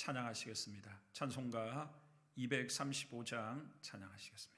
찬양하시겠습니다. 찬송가 235장 찬양하시겠습니다.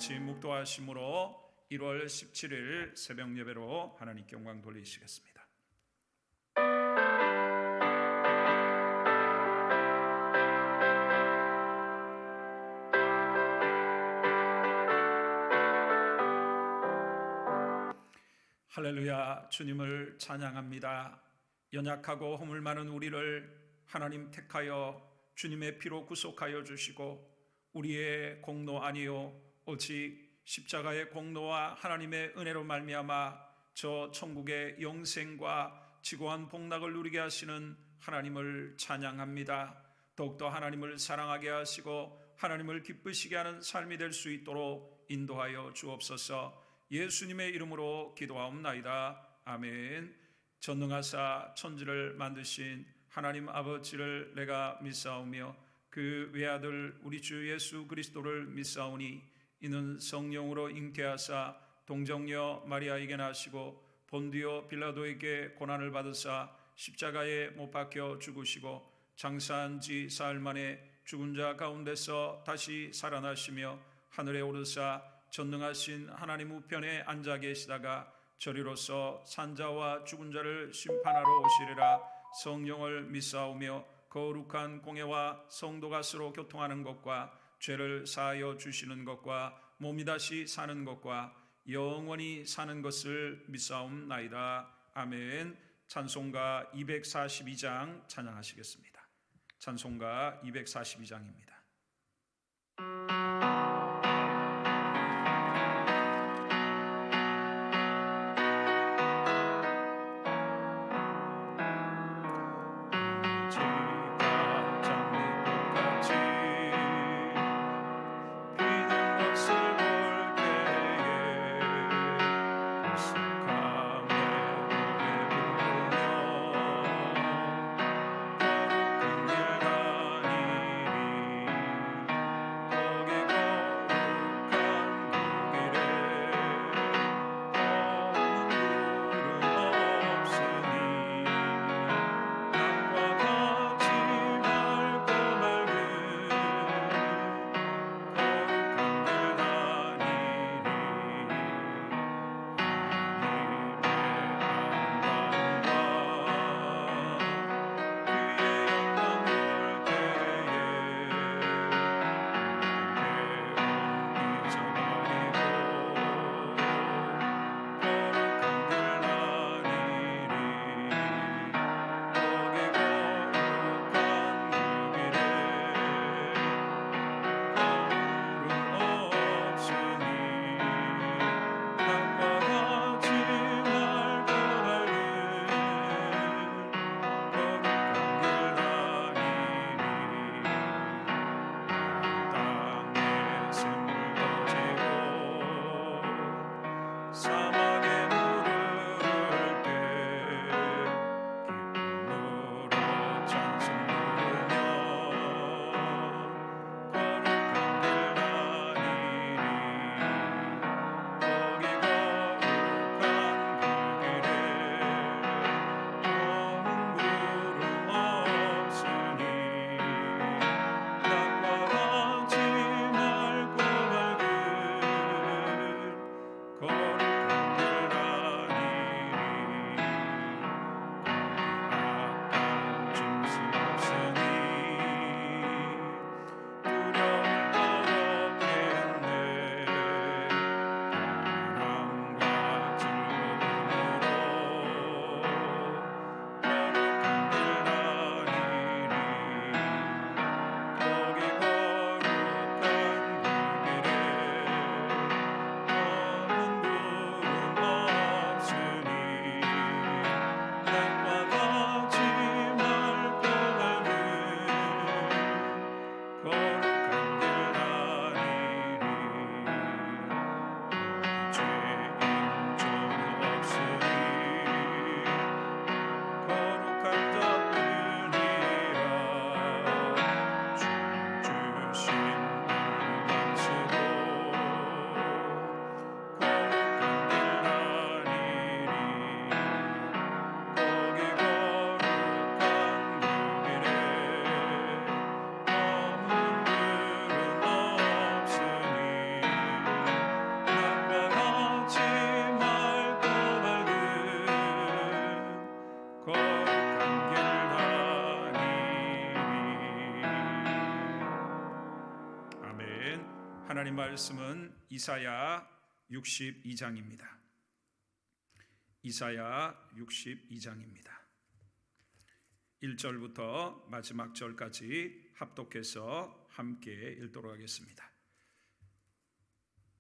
같이 묵도하심으로 1월 17일 새벽 예배로 하나님께 영광 돌리시겠습니다. 할렐루야, 주님을 찬양합니다. 연약하고 허물 많은 우리를 하나님 택하여 주님의 피로 구속하여 주시고 우리의 공로 아니요 오직 십자가의 공로와 하나님의 은혜로 말미암아 저 천국의 영생과 지고한 복락을 누리게 하시는 하나님을 찬양합니다. 더욱더 하나님을 사랑하게 하시고 하나님을 기쁘시게 하는 삶이 될 수 있도록 인도하여 주옵소서. 예수님의 이름으로 기도하옵나이다. 아멘. 전능하사 천지를 만드신 하나님 아버지를 내가 믿사오며 그 외아들 우리 주 예수 그리스도를 믿사오니 이는 성령으로 잉태하사 동정녀 마리아에게 나시고 본디오 빌라도에게 고난을 받으사 십자가에 못 박혀 죽으시고 장사한 지 사흘 만에 죽은 자 가운데서 다시 살아나시며 하늘에 오르사 전능하신 하나님 우편에 앉아 계시다가 저리로서 산자와 죽은 자를 심판하러 오시리라. 성령을 믿사오며 거룩한 공예와 성도가 서로 교통하는 것과 죄를 사하여 주시는 것과 몸이 다시 사는 것과 영원히 사는 것을 믿사옵나이다. 아멘. 찬송가 242장 찬양하시겠습니다. 찬송가 242장입니다. 사막에 무르를 때 기쁨으로 찬송 부르며 거룩한 길 다니리 거기 거룩한 그 길에 검은 구름 없으니 낮과 같이 맑고 밝은 거룩한 길 다니리 거기 악한 짐승 없으니 두려움을 떠넘게 했네 평안함과 즐거움으로 거룩한 길 다니리 거기 거룩한 그 길에 검은 구름 없으니 낮과 같이 맑고 밝은 거룩한 길 다니리 거기 죄인 전혀 없으니 거룩한 자뿐이라 주 주신 말만 쓰고 거룩한 길 다니리 거기 거룩한 그 길에 검은 구름 없으니 낮과 같이 맑고 밝은 거룩한 길 다니리. 아멘. 하나님 말씀은 이사야 62장입니다. 이사야 62장입니다. 1절부터 마지막 절까지 합독해서 함께 읽도록 하겠습니다.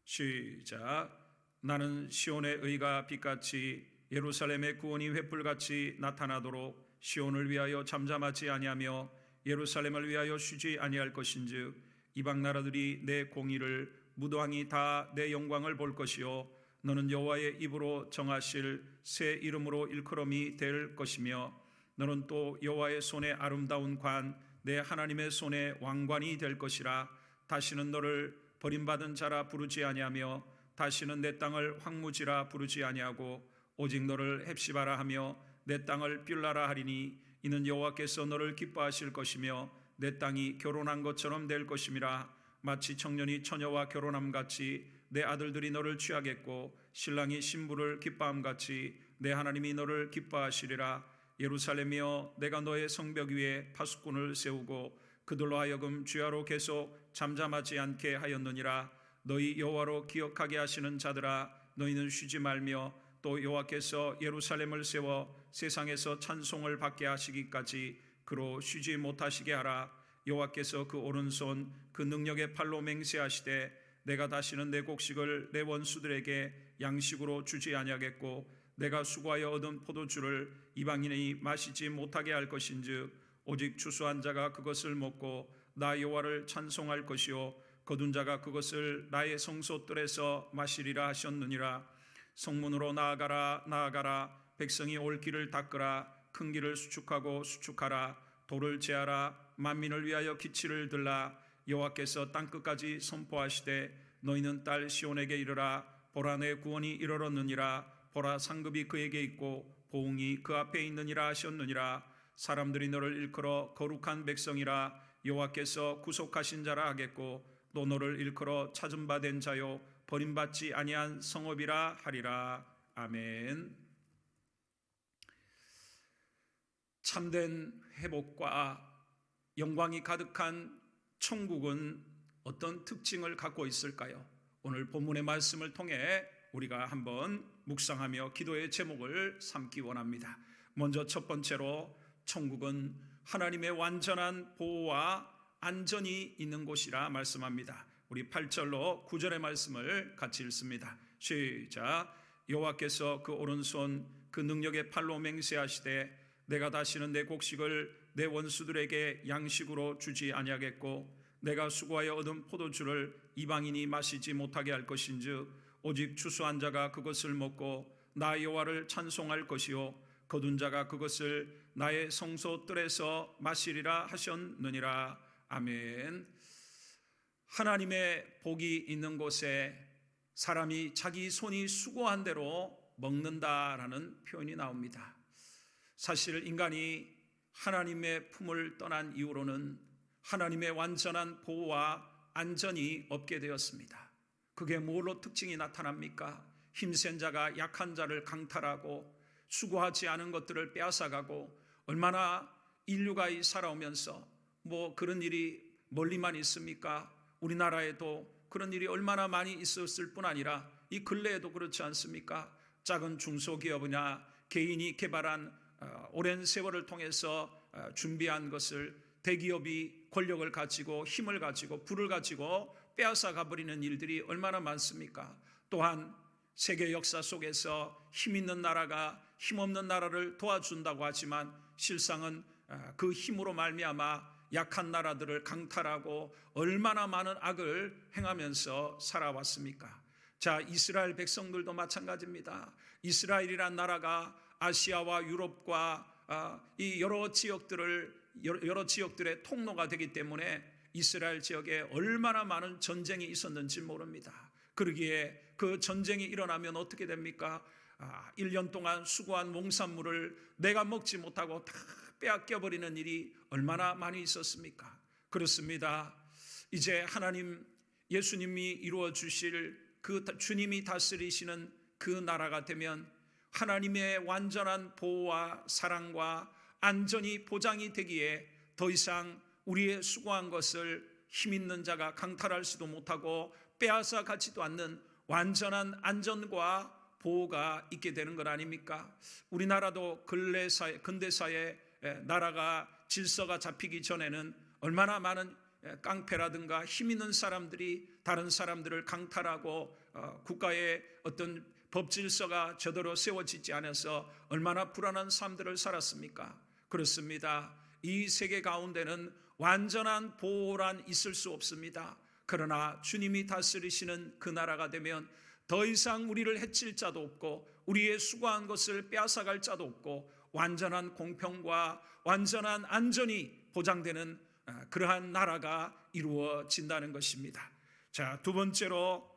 시작. 나는 시온의 의가 빛같이 예루살렘의 구원이 횃불같이 나타나도록 시온을 위하여 잠잠하지 아니하며 예루살렘을 위하여 쉬지 아니할 것인즉 이방 나라들이 내 공의를 무도왕이 다 내 영광을 볼 것이요 너는 여호와의 입으로 정하실 새 이름으로 일컬음이 될 것이며 너는 또 여호와의 손에 아름다운 관 내 하나님의 손에 왕관이 될 것이라. 다시는 너를 버림받은 자라 부르지 아니하며 다시는 내 땅을 황무지라 부르지 아니하고 오직 너를 헵시바라 하며 내 땅을 빌라라 하리니 이는 여호와께서 너를 기뻐하실 것이며 내 땅이 결혼한 것처럼 될 것임이라. 마치 청년이 처녀와 결혼함같이 내 아들들이 너를 취하겠고 신랑이 신부를 기뻐함같이 내 하나님이 너를 기뻐하시리라. 예루살렘이여 내가 너의 성벽 위에 파수꾼을 세우고 그들로 하여금 주야로 계속 잠잠하지 않게 하였느니라. 너희 여호와로 기억하게 하시는 자들아 너희는 쉬지 말며 또 여호와께서 예루살렘을 세워 세상에서 찬송을 받게 하시기까지 그로 쉬지 못하시게 하라. 여호와께서 그 오른손 그 능력의 팔로 맹세하시되 내가 다시는 내 곡식을 내 원수들에게 양식으로 주지 아니하겠고 내가 수고하여 얻은 포도주를 이방인이 마시지 못하게 할 것인즉 오직 추수한 자가 그것을 먹고 나 여호와를 찬송할 것이요 거둔 자가 그것을 나의 성소뜰에서 마시리라 하셨느니라. 성문으로 나아가라 나아가라. 백성이 올 길을 닦으라. 큰 길을 수축하고 수축하라. 돌을 제하라. 만민을 위하여 기치를 들라. 여호와께서 땅끝까지 선포하시되 너희는 딸 시온에게 이르라. 보라 내 구원이 이르렀느니라. 보라 상급이 그에게 있고 보응이 그 앞에 있느니라 하셨느니라. 사람들이 너를 일컬어 거룩한 백성이라 여호와께서 구속하신 자라 하겠고 또 너를 일컬어 찾은 바 된 자요 버림받지 아니한 성읍이라 하리라. 아멘. 참된 회복과 영광이 가득한 천국은 어떤 특징을 갖고 있을까요? 오늘 본문의 말씀을 통해 우리가 한번 묵상하며 기도의 제목을 삼기 원합니다. 먼저 첫 번째로 천국은 하나님의 완전한 보호와 안전이 있는 곳이라 말씀합니다. 우리 8절로 9절의 말씀을 같이 읽습니다. 시작. 여호와께서 그 오른손 그 능력의 팔로 맹세하시되 내가 다시는 내 곡식을 내 원수들에게 양식으로 주지 아니하겠고 내가 수고하여 얻은 포도주를 이방인이 마시지 못하게 할 것인즉 오직 추수한 자가 그것을 먹고 나 여호와를 찬송할 것이요 거둔 자가 그것을 나의 성소 뜰에서 마시리라 하셨느니라. 아멘. 하나님의 복이 있는 곳에 사람이 자기 손이 수고한 대로 먹는다라는 표현이 나옵니다. 사실 인간이 하나님의 품을 떠난 이후로는 하나님의 완전한 보호와 안전이 없게 되었습니다. 그게 뭘로 특징이 나타납니까? 힘센 자가 약한 자를 강탈하고 수고하지 않은 것들을 빼앗아가고, 얼마나 인류가 살아오면서 그런 일이 멀리만 있습니까? 우리나라에도 그런 일이 얼마나 많이 있었을 뿐 아니라 이 근래에도 그렇지 않습니까? 작은 중소기업이나 개인이 개발한 오랜 세월을 통해서 준비한 것을 대기업이 권력을 가지고 힘을 가지고 부를 가지고 빼앗아 가버리는 일들이 얼마나 많습니까? 또한 세계 역사 속에서 힘 있는 나라가 힘없는 나라를 도와준다고 하지만 실상은 그 힘으로 말미암아 약한 나라들을 강탈하고 얼마나 많은 악을 행하면서 살아왔습니까? 자, 이스라엘 백성들도 마찬가지입니다. 이스라엘이란 나라가 아시아와 유럽과 이 여러 지역들의 통로가 되기 때문에 이스라엘 지역에 얼마나 많은 전쟁이 있었는지 모릅니다. 그러기에 그 전쟁이 일어나면 어떻게 됩니까? 1년 동안 수고한 농산물을 내가 먹지 못하고 다 빼앗겨버리는 일이 얼마나 많이 있었습니까? 그렇습니다. 이제 하나님 예수님이 이루어 주실 그 주님이 다스리시는 그 나라가 되면 하나님의 완전한 보호와 사랑과 안전이 보장이 되기에 더 이상 우리의 수고한 것을 힘 있는 자가 강탈할 수도 못하고 빼앗아 가지도 않는 완전한 안전과 보호가 있게 되는 것 아닙니까? 우리나라도 근대사에 나라가 질서가 잡히기 전에는 얼마나 많은 깡패라든가 힘 있는 사람들이 다른 사람들을 강탈하고 국가의 어떤 법 질서가 제대로 세워지지 않아서 얼마나 불안한 삶들을 살았습니까? 그렇습니다. 이 세계 가운데는 완전한 보호란 있을 수 없습니다. 그러나 주님이 다스리시는 그 나라가 되면 더 이상 우리를 해칠 자도 없고 우리의 수고한 것을 빼앗아갈 자도 없고 완전한 공평과 완전한 안전이 보장되는 그러한 나라가 이루어진다는 것입니다. 자, 두 번째로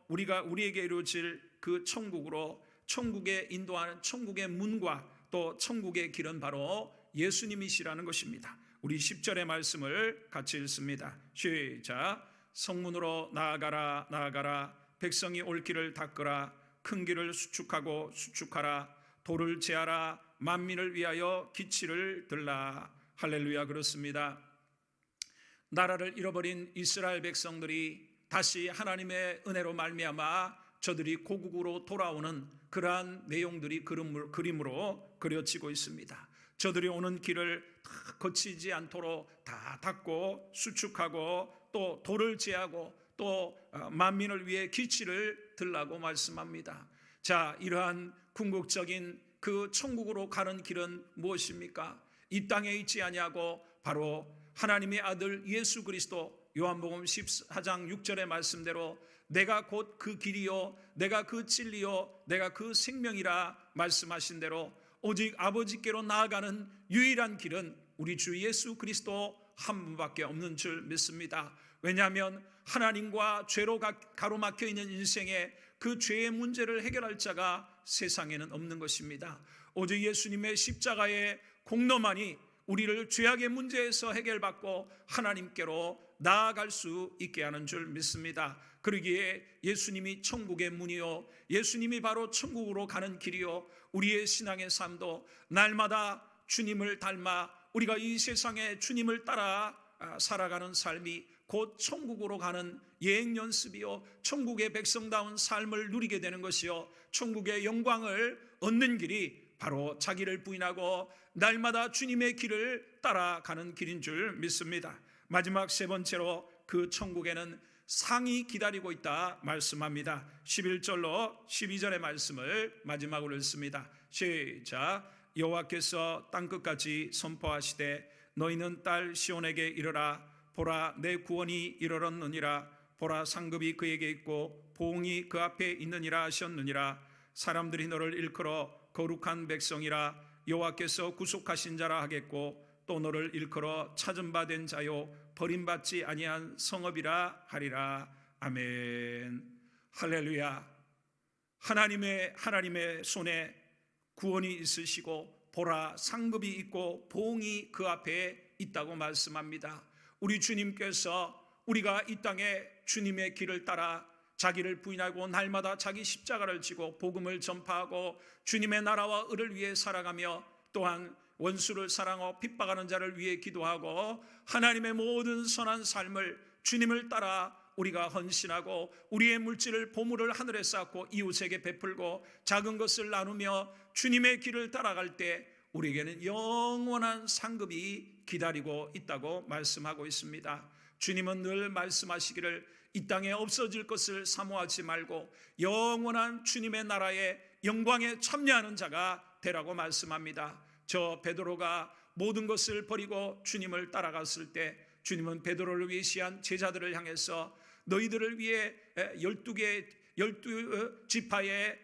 우리에게 이루어질 그 천국에 인도하는 천국의 문과 또 천국의 길은 바로 예수님이시라는 것입니다. 우리 10절의 말씀을 같이 읽습니다. 시작. 성문으로 나아가라 나아가라, 백성이 올 길을 닦으라, 큰 길을 수축하라, 돌을 제하라, 만민을 위하여 기치를 들라. 할렐루야. 그렇습니다. 나라를 잃어버린 이스라엘 백성들이 다시 하나님의 은혜로 말미암아 저들이 고국으로 돌아오는 그러한 내용들이 그림으로 그려지고 있습니다. 저들이 오는 길을 다 거치지 않도록 다 닦고 수축하고 또 돌을 제하고 또 만민을 위해 기치를 들라고 말씀합니다. 자, 이러한 궁극적인 그 천국으로 가는 길은 무엇입니까? 이 땅에 있지 아니하고 바로 하나님의 아들 예수 그리스도, 요한복음 14장 6절의 말씀대로 내가 곧 그 길이요 내가 그 진리요 내가 그 생명이라 말씀하신 대로 오직 아버지께로 나아가는 유일한 길은 우리 주 예수 그리스도 한 분밖에 없는 줄 믿습니다. 왜냐하면 하나님과 죄로 가로막혀 있는 인생에 그 죄의 문제를 해결할 자가 세상에는 없는 것입니다. 오직 예수님의 십자가의 공로만이 우리를 죄악의 문제에서 해결받고 하나님께로 나아갈 수 있게 하는 줄 믿습니다. 그러기에 예수님이 천국의 문이요 예수님이 바로 천국으로 가는 길이요, 우리의 신앙의 삶도 날마다 주님을 닮아 우리가 이 세상에 주님을 따라 살아가는 삶이 곧 천국으로 가는 예행 연습이요, 천국의 백성다운 삶을 누리게 되는 것이요, 천국의 영광을 얻는 길이 바로 자기를 부인하고 날마다 주님의 길을 따라가는 길인 줄 믿습니다. 마지막 세 번째로 그 천국에는 상이 기다리고 있다 말씀합니다. 11절로 12절의 말씀을 마지막으로 읽습니다. 시작. 여호와께서 땅끝까지 선포하시되 너희는 딸 시온에게 이르라. 보라, 내 구원이 이르렀느니라. 보라, 상급이 그에게 있고 보응이 그 앞에 있느니라 하셨느니라. 사람들이 너를 일컬어 거룩한 백성이라 여호와께서 구속하신 자라 하겠고 또 너를 일컬어 찾은 바 된 자요 버림받지 아니한 성읍이라 하리라. 아멘. 할렐루야. 하나님의 손에 구원이 있으시고 보라 상급이 있고 보응이 그 앞에 있다고 말씀합니다. 우리 주님께서 우리가 이 땅에 주님의 길을 따라 자기를 부인하고 날마다 자기 십자가를 지고 복음을 전파하고 주님의 나라와 의를 위해 살아가며 또한 원수를 사랑하고 핍박하는 자를 위해 기도하고 하나님의 모든 선한 삶을 주님을 따라 우리가 헌신하고 우리의 물질을 보물을 하늘에 쌓고 이웃에게 베풀고 작은 것을 나누며 주님의 길을 따라갈 때 우리에게는 영원한 상급이 기다리고 있다고 말씀하고 있습니다. 주님은 늘 말씀하시기를 이 땅에 없어질 것을 사모하지 말고 영원한 주님의 나라의 영광에 참여하는 자가 되라고 말씀합니다. 저 베드로가 모든 것을 버리고 주님을 따라갔을 때 주님은 베드로를 위시한 제자들을 향해서 너희들을 위해 12 지파의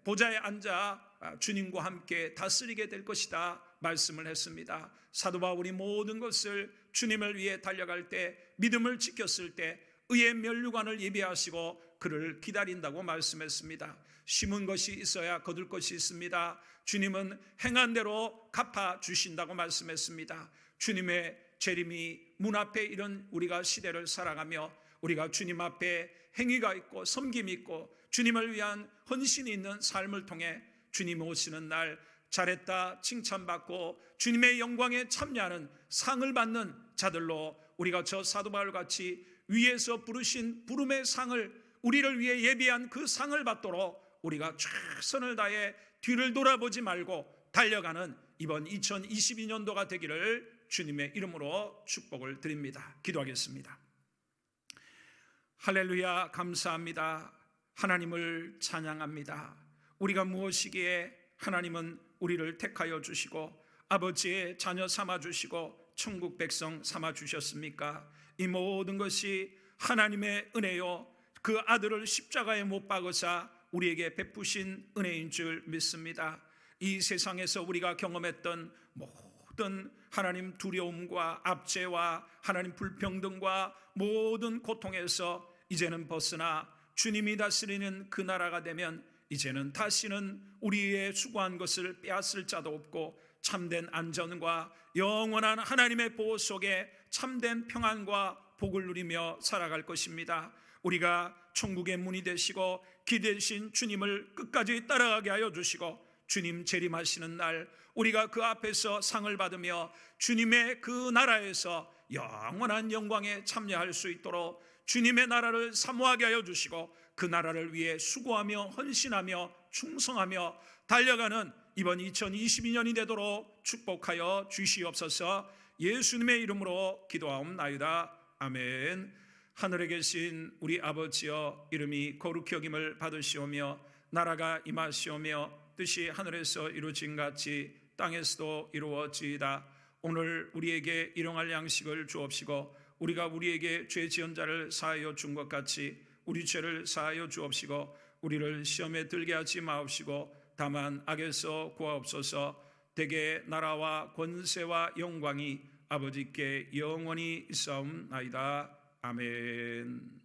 보좌에 앉아 주님과 함께 다스리게 될 것이다 말씀을 했습니다. 사도 바울이 모든 것을 주님을 위해 달려갈 때 믿음을 지켰을 때 의의 면류관을 예비하시고 그를 기다린다고 말씀했습니다. 심은 것이 있어야 거둘 것이 있습니다. 주님은 행한 대로 갚아주신다고 말씀했습니다. 주님의 재림이 문 앞에 이런 우리가 시대를 살아가며 우리가 주님 앞에 행위가 있고 섬김이 있고 주님을 위한 헌신이 있는 삶을 통해 주님 오시는 날 잘했다 칭찬받고 주님의 영광에 참여하는 상을 받는 자들로 우리가 저 사도 바울같이 위에서 부르신 부름의 상을 우리를 위해 예비한 그 상을 받도록 우리가 최선을 다해 뒤를 돌아보지 말고 달려가는 이번 2022년도가 되기를 주님의 이름으로 축복을 드립니다. 기도하겠습니다. 할렐루야. 감사합니다. 하나님을 찬양합니다. 우리가 무엇이기에 하나님은 우리를 택하여 주시고 아버지의 자녀 삼아 주시고 천국 백성 삼아 주셨습니까? 이 모든 것이 하나님의 은혜요 그 아들을 십자가에 못 박으사 우리에게 베푸신 은혜인 줄 믿습니다. 이 세상에서 우리가 경험했던 모든 하나님 두려움과 압제와 하나님 불평등과 모든 고통에서 이제는 벗어나 주님이 다스리는 그 나라가 되면 이제는 다시는 우리의 수고한 것을 빼앗을 자도 없고 참된 안전과 영원한 하나님의 보호 속에 참된 평안과 복을 누리며 살아갈 것입니다. 우리가 천국의 문이 되시고 기대신 주님을 끝까지 따라가게 하여 주시고 주님 재림하시는 날 우리가 그 앞에서 상을 받으며 주님의 그 나라에서 영원한 영광에 참여할 수 있도록 주님의 나라를 사모하게 하여 주시고 그 나라를 위해 수고하며 헌신하며 충성하며 달려가는 이번 2022년이 되도록 축복하여 주시옵소서. 예수님의 이름으로 기도하옵나이다. 아멘. 하늘에 계신 우리 아버지여 이름이 거룩히 여김을 받으시오며 나라가 임하시오며 뜻이 하늘에서 이루어진 같이 땅에서도 이루어지이다. 오늘 우리에게 일용할 양식을 주옵시고 우리가 우리에게 죄 지은 자를 사하여 준 것 같이 우리 죄를 사하여 주옵시고 우리를 시험에 들게 하지 마옵시고 다만 악에서 구하옵소서. 대개 나라와 권세와 영광이 아버지께 영원히 있사옵나이다. 아멘.